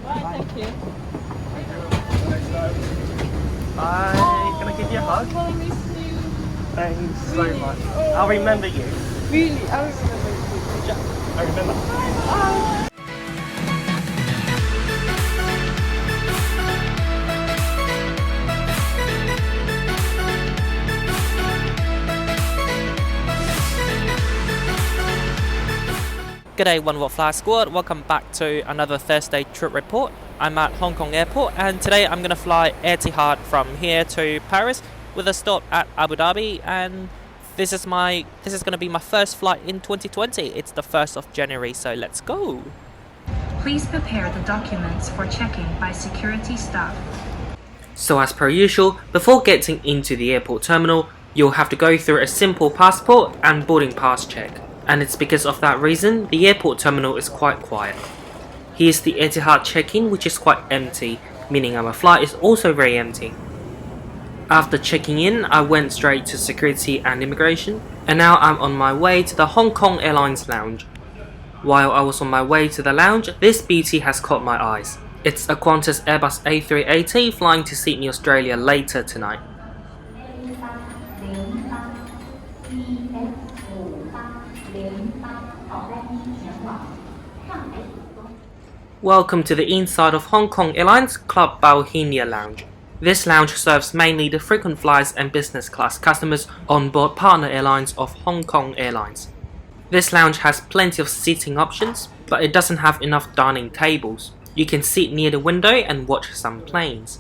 Bye. Thank you. Bye. Can I give you a hug? I miss you. Thanks so much. I'll remember you. Really, I remember you. I remember. Bye. G'day OWFsquad, welcome back to another Thursday trip report. I'm at Hong Kong Airport and today I'm going to fly Etihad from here to Paris with a stop at Abu Dhabi, and this is going to be my first flight in 2020. It's the 1st of January, so let's go. Please prepare the documents for checking by security staff. So as per usual, before getting into the airport terminal, you'll have to go through a simple passport and boarding pass check. And it's because of that reason, the airport terminal is quite quiet. Here's the Etihad check-in, which is quite empty, meaning our flight is also very empty. After checking in, I went straight to security and immigration, and now I'm on my way to the Hong Kong Airlines lounge. While I was on my way to the lounge, this beauty has caught my eyes. It's a Qantas Airbus A380 flying to Sydney, Australia later tonight. Welcome to the inside of Hong Kong Airlines Club Bauhinia lounge. This lounge serves mainly the frequent flyers and business class customers on board partner airlines of Hong Kong Airlines. This lounge has plenty of seating options, but it doesn't have enough dining tables. You can sit near the window and watch some planes.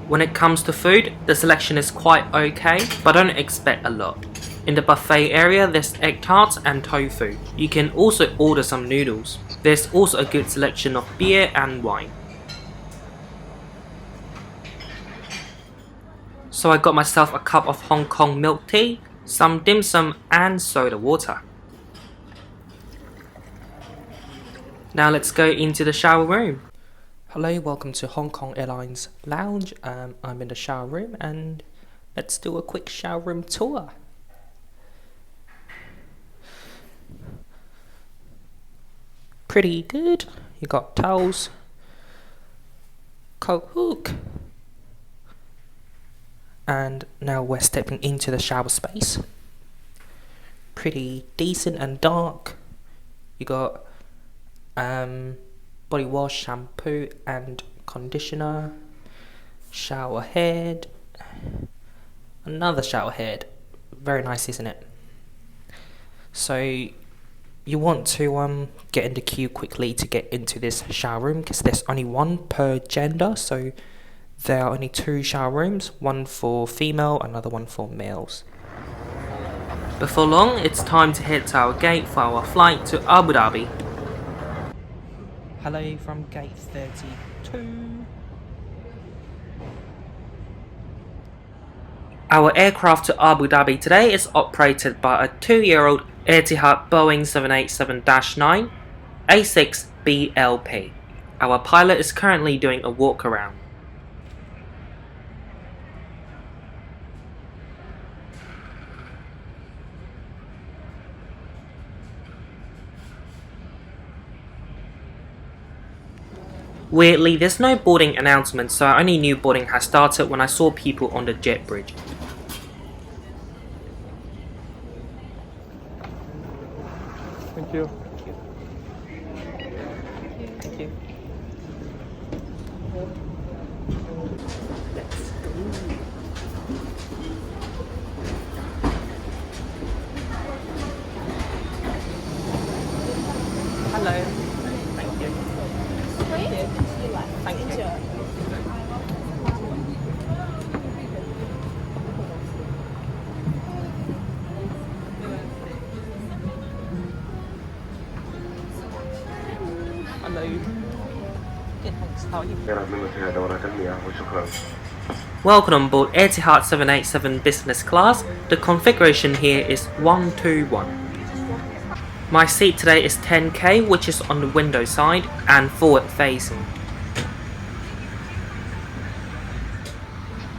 When it comes to food, the selection is quite okay, but don't expect a lot. In the buffet area, there's egg tarts and tofu. You can also order some noodles. There's also a good selection of beer and wine. So I got myself a cup of Hong Kong milk tea, some dim sum and soda water. Now let's go into the shower room. Hello, welcome to Hong Kong Airlines lounge. I'm in the shower room and let's do a quick shower room tour. Pretty good. You got towels, coat hook, and now we're stepping into the shower space. Pretty decent and dark. You got body wash, shampoo and conditioner, shower head, another shower head. Very nice, isn't it? So you want to get in the queue quickly to get into this shower room because there's only one per gender, so there are only 2 shower rooms, one for female, another one for males. Before long, it's time to head to our gate for our flight to Abu Dhabi. Hello from gate 32. Our aircraft to Abu Dhabi today is operated by a 2-year-old Etihad Boeing 787-9 A6BLP. Our pilot is currently doing a walk around. Weirdly, there's no boarding announcement, so I only knew boarding has started when I saw people on the jet bridge. Thank you. Thank you. Hello. Thank you. Thank you. Hello. Good, thanks. How are you? Welcome on board Etihad 787 business class. The configuration here is 121. My seat today is 10K, which is on the window side and forward facing.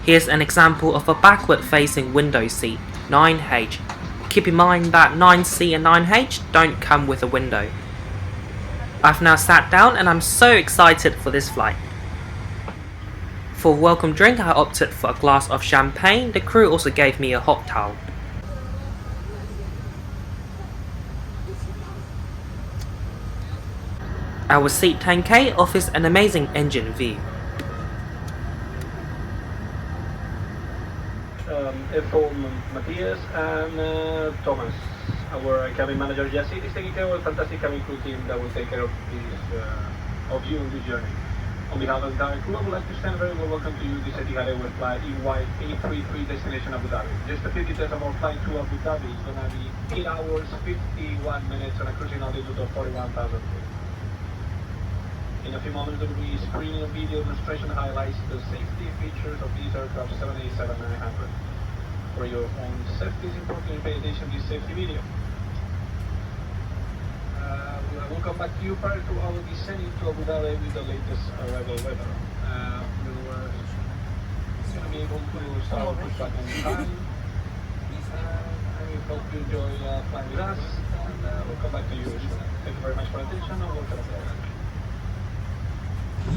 Here's an example of a backward facing window seat, 9H. Keep in mind that 9C and 9H don't come with a window. I've now sat down and I'm so excited for this flight. For welcome drink I opted for a glass of champagne. The crew also gave me a hot towel. Our seat 10K offers an amazing engine view. From Matthias and Thomas. Our cabin manager Jesse is taking care of a fantastic cabin crew team that will take care of you on this journey. On behalf of the entire crew, I would like to extend a very well welcome to you this Etihad Airways flight EY833 destination Abu Dhabi. Just a few details of our flight to Abu Dhabi. It's going to be 8 hours, 51 minutes on a cruising altitude of 41,000 feet. In a few moments, there will be screening a video demonstration that highlights the safety features of these aircraft 787-900. For your own safety, it's important to pay attention to this safety video. I will come back to you prior to our descending to Abu Dhabi with the latest arrival weather. We were going to be able to start our push back on time. I hope you enjoy flying with us, and we'll come back to you soon. Thank you very much for your attention, and welcome aboard.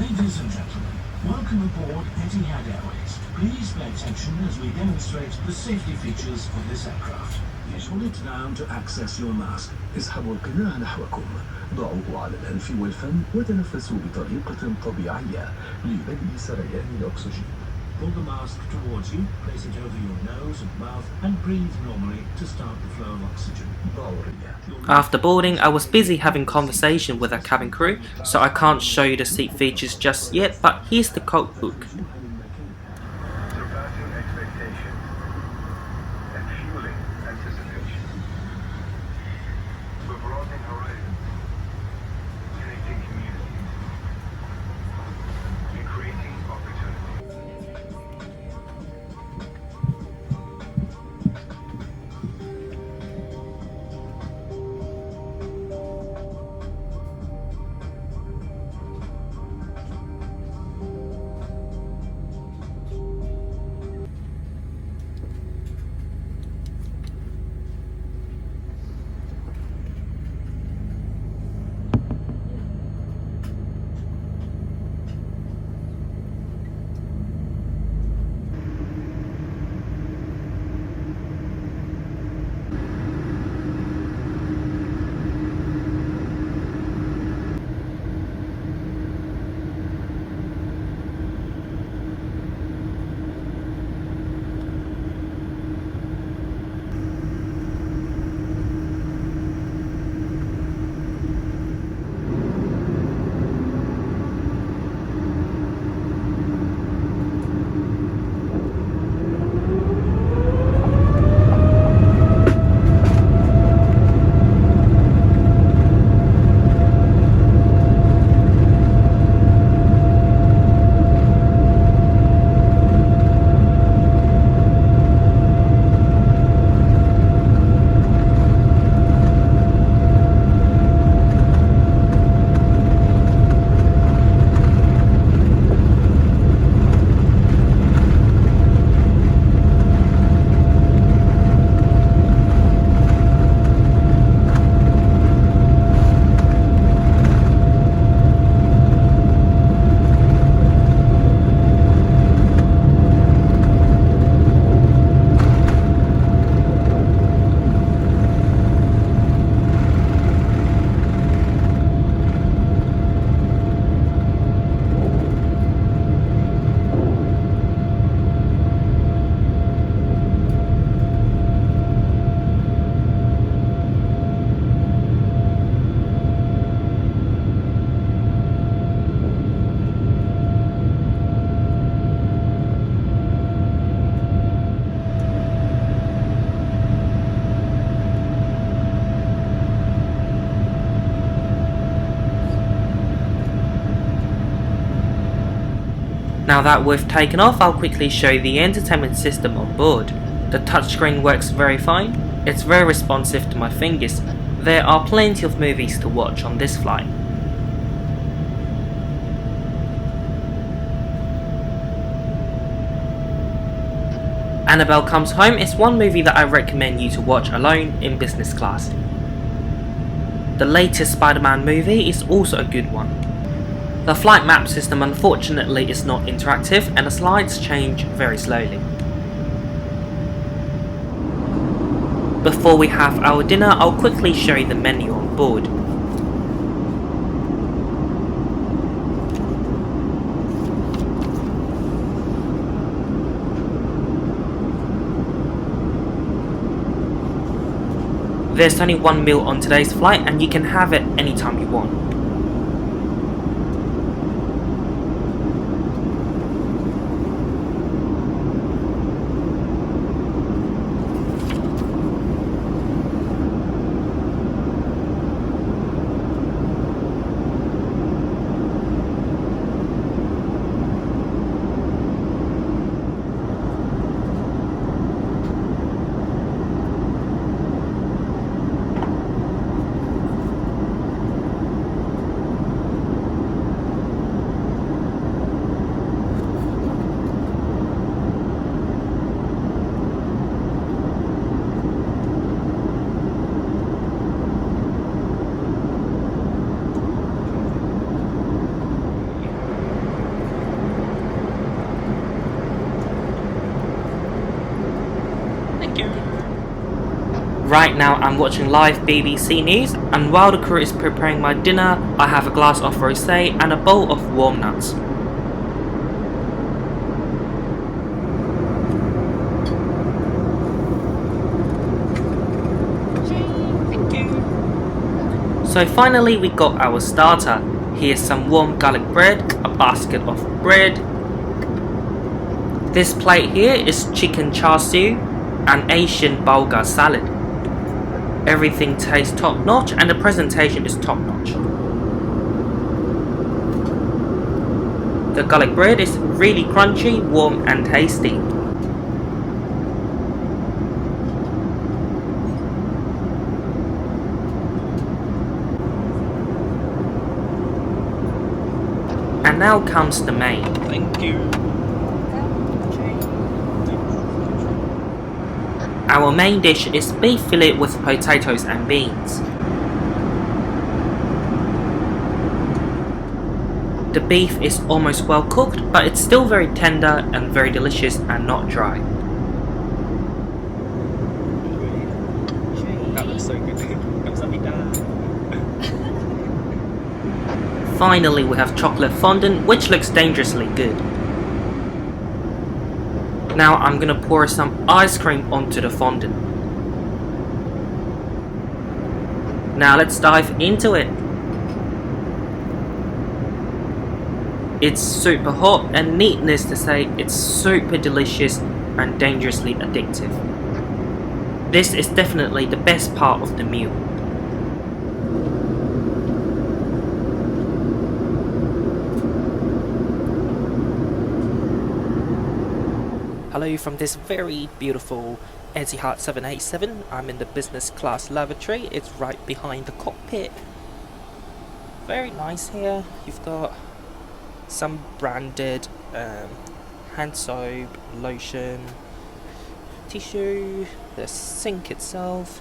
Ladies and gentlemen, welcome aboard Etihad Airways. Please pay attention as we demonstrate the safety features of this aircraft. Hold it down to access your mask. اسحبوا القناع نحوكم، ضعوه على الأنف والفم وتنفسوا بطريقة طبيعية لمنع سريان الأكسجين. Pull the mask towards you, place it over your nose and mouth, and breathe normally to start the flow of oxygen. Bauhinia. After boarding, I was busy having conversation with our cabin crew, so I can't show you the seat features just yet, but here's the code book. Surpassing expectations and fueling anticipation. We're broadening horizons, connecting communities, and creating opportunity. Now that we've taken off, I'll quickly show you the entertainment system on board. The touchscreen works very fine, it's very responsive to my fingers. There are plenty of movies to watch on this flight. Annabelle Comes Home is one movie that I recommend you to watch alone in business class. The latest Spider-Man movie is also a good one. The flight map system unfortunately is not interactive and the slides change very slowly. Before we have our dinner, I'll quickly show you the menu on board. There's only one meal on today's flight and you can have it anytime you want. Right now I'm watching live BBC News, and while the crew is preparing my dinner, I have a glass of rosé and a bowl of warm nuts. So finally we got our starter. Here's some warm garlic bread, a basket of bread. This plate here is chicken char siu and Asian bulgur salad. Everything tastes top notch and the presentation is top notch. The garlic bread is really crunchy, warm and tasty. And now comes the main. Thank you. Our main dish is beef fillet with potatoes and beans. The beef is almost well cooked, but it's still very tender and very delicious and not dry. That looks so good. Finally we have chocolate fondant, which looks dangerously good. Now I'm gonna pour some ice cream onto the fondant. Now let's dive into it. It's super hot, and needless to say, it's super delicious and dangerously addictive. This is definitely the best part of the meal. Hello from this very beautiful Etihad 787. I'm in the business class lavatory. It's right behind the cockpit. Very nice here. You've got some branded hand soap, lotion, tissue, the sink itself.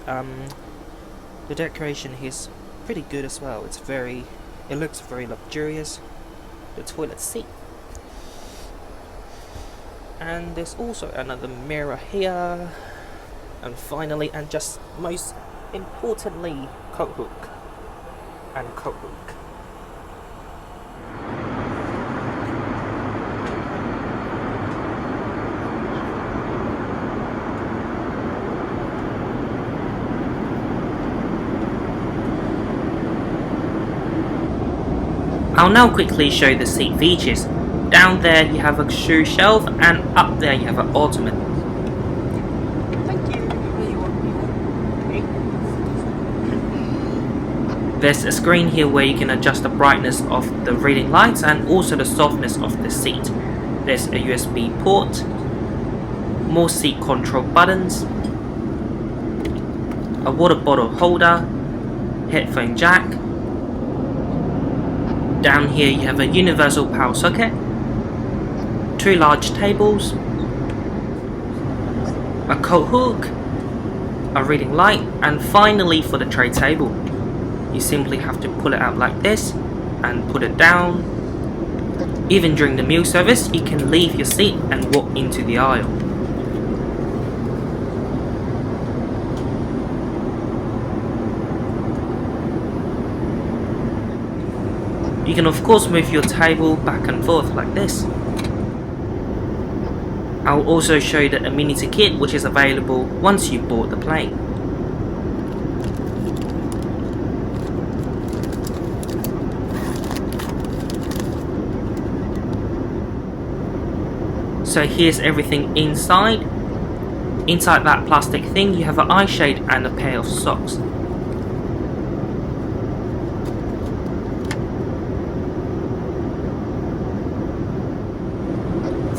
The decoration here is pretty good as well. It looks very luxurious. The toilet seat. And there's also another mirror here, and finally, and just most importantly, coat hook and coat hook. I'll now quickly show the seat features. Down there you have a shoe shelf, and up there you have an ottoman. Thank you. There's a screen here where you can adjust the brightness of the reading lights and also the softness of the seat. There's a USB port, more seat control buttons, a water bottle holder, headphone jack. Down here you have a universal power socket, 2 large tables, a coat hook, a reading light, and finally for the tray table. You simply have to pull it out like this and put it down. Even during the meal service, you can leave your seat and walk into the aisle. You can of course move your table back and forth like this. I'll also show you the amenity kit which is available once you board the plane. So here's everything inside. Inside that plastic thing you have an eye shade and a pair of socks.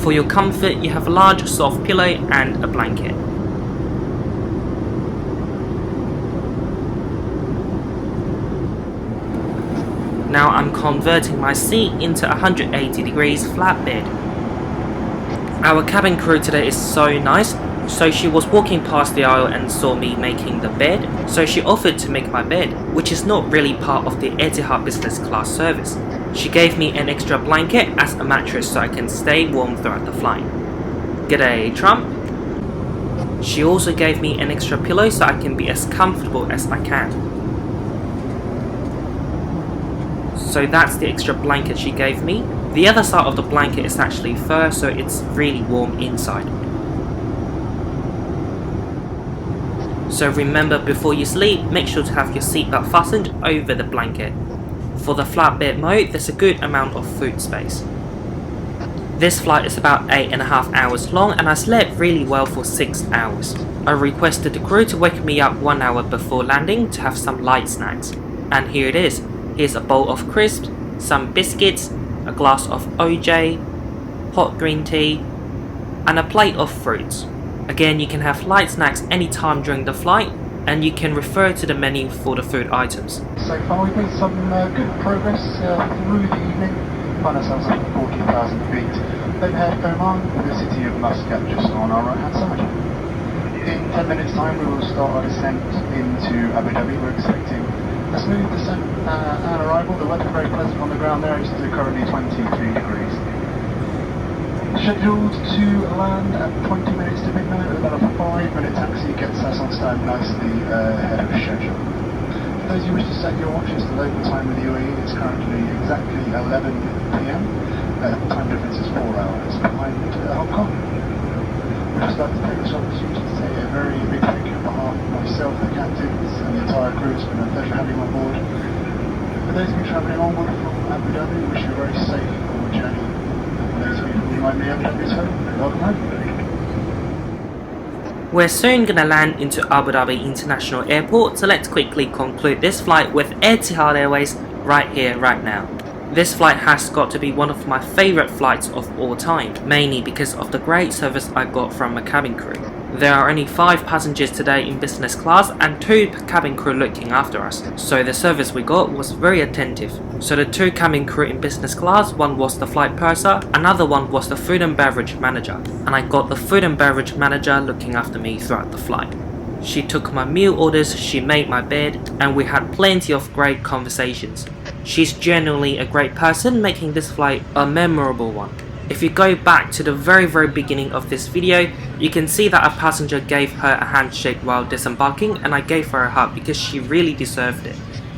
For your comfort, you have a large soft pillow and a blanket. Now I'm converting my seat into 180 degrees flatbed. Our cabin crew today is so nice. So she was walking past the aisle and saw me making the bed, so she offered to make my bed, which is not really part of the Etihad business class service. She gave me an extra blanket as a mattress so I can stay warm throughout the flight. G'day Trump. She also gave me an extra pillow so I can be as comfortable as I can. So that's the extra blanket she gave me. The other side of the blanket is actually fur, so it's really warm inside. So remember, before you sleep, make sure to have your seatbelt fastened over the blanket. For the flatbed mode, there's a good amount of food space. This flight is about 8.5 hours long and I slept really well for 6 hours. I requested the crew to wake me up 1 hour before landing to have some light snacks. And here it is. Here's a bowl of crisps, some biscuits, a glass of OJ, hot green tea, and a plate of fruits. Again, you can have light snacks anytime during the flight, and you can refer to the menu for the food items. So far we've made some good progress through the evening. Find ourselves up at 40,000 feet. Then head for Oman, the city of Muscat just on our right hand side. In 10 minutes time we will start our descent into Abu Dhabi. We're expecting a smooth descent and arrival. The weather very pleasant on the ground there. It's currently 23 degrees. Scheduled to land at 20 minutes to midnight with about a 5-minute taxi gets us on stand nicely ahead of schedule. For those who wish to set your watches to local time with the UAE, it's currently exactly 11 PM. Time difference is 4 hours behind Hong Kong. We'd just like to take this opportunity to say a very big thank you on behalf of myself, the captains and the entire crew. It's been a pleasure having you on board. For those of you travelling onward from Abu Dhabi, we wish you a very safe forward journey. We're soon gonna land into Abu Dhabi International Airport, so let's quickly conclude this flight with Etihad Airways right here, right now. This flight has got to be one of my favourite flights of all time, mainly because of the great service I got from my cabin crew. There are only 5 passengers today in business class and 2 cabin crew looking after us, so the service we got was very attentive. So the 2 cabin crew in business class, one was the flight purser, another one was the food and beverage manager, and I got the food and beverage manager looking after me throughout the flight. She took my meal orders, she made my bed, and we had plenty of great conversations. She's genuinely a great person, making this flight a memorable one. If you go back to the very beginning of this video, you can see that a passenger gave her a handshake while disembarking, and I gave her a hug because she really deserved it.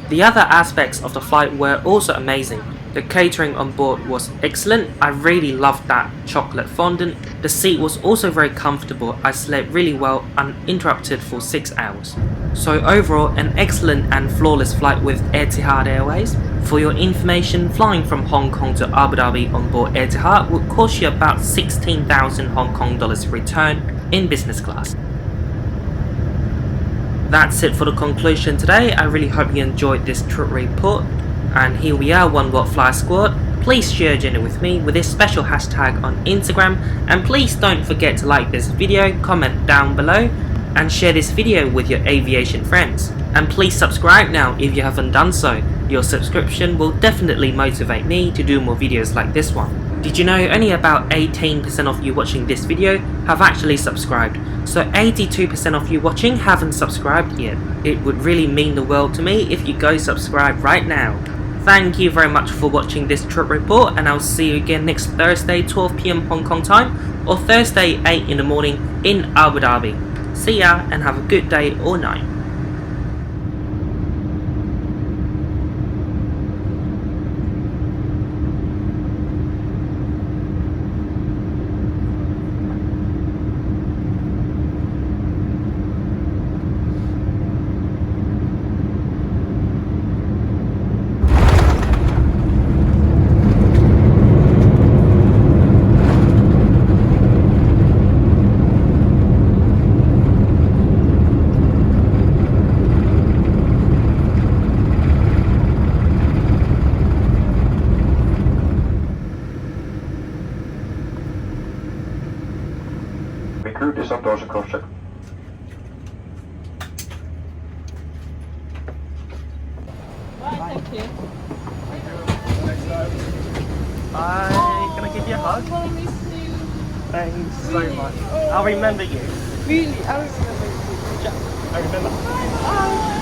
The other aspects of the flight were also amazing. The catering on board was excellent. I really loved that chocolate fondant. The seat was also very comfortable. I slept really well uninterrupted for 6 hours. So overall, an excellent and flawless flight with Etihad Airways. For your information, flying from Hong Kong to Abu Dhabi on board Etihad would cost you about 16,000 Hong Kong dollars return in business class. That's it for the conclusion today. I really hope you enjoyed this trip report. And here we are, OWFsquad. Please share your journey with me with this special hashtag on Instagram, and please don't forget to like this video, comment down below, and share this video with your aviation friends. And please subscribe now if you haven't done so. Your subscription will definitely motivate me to do more videos like this one. Did you know only about 18% of you watching this video have actually subscribed? So 82% of you watching haven't subscribed yet. It would really mean the world to me if you go subscribe right now. Thank you very much for watching this trip report, and I'll see you again next Thursday 12 PM Hong Kong time or Thursday 8 in the morning in Abu Dhabi. See ya and have a good day or night. Recruit is up doors and cross check. Thank you. Bye. Can I give you a hug? Promise you. Thanks so much. I'll remember you. Really, I remember you. I remember. Bye.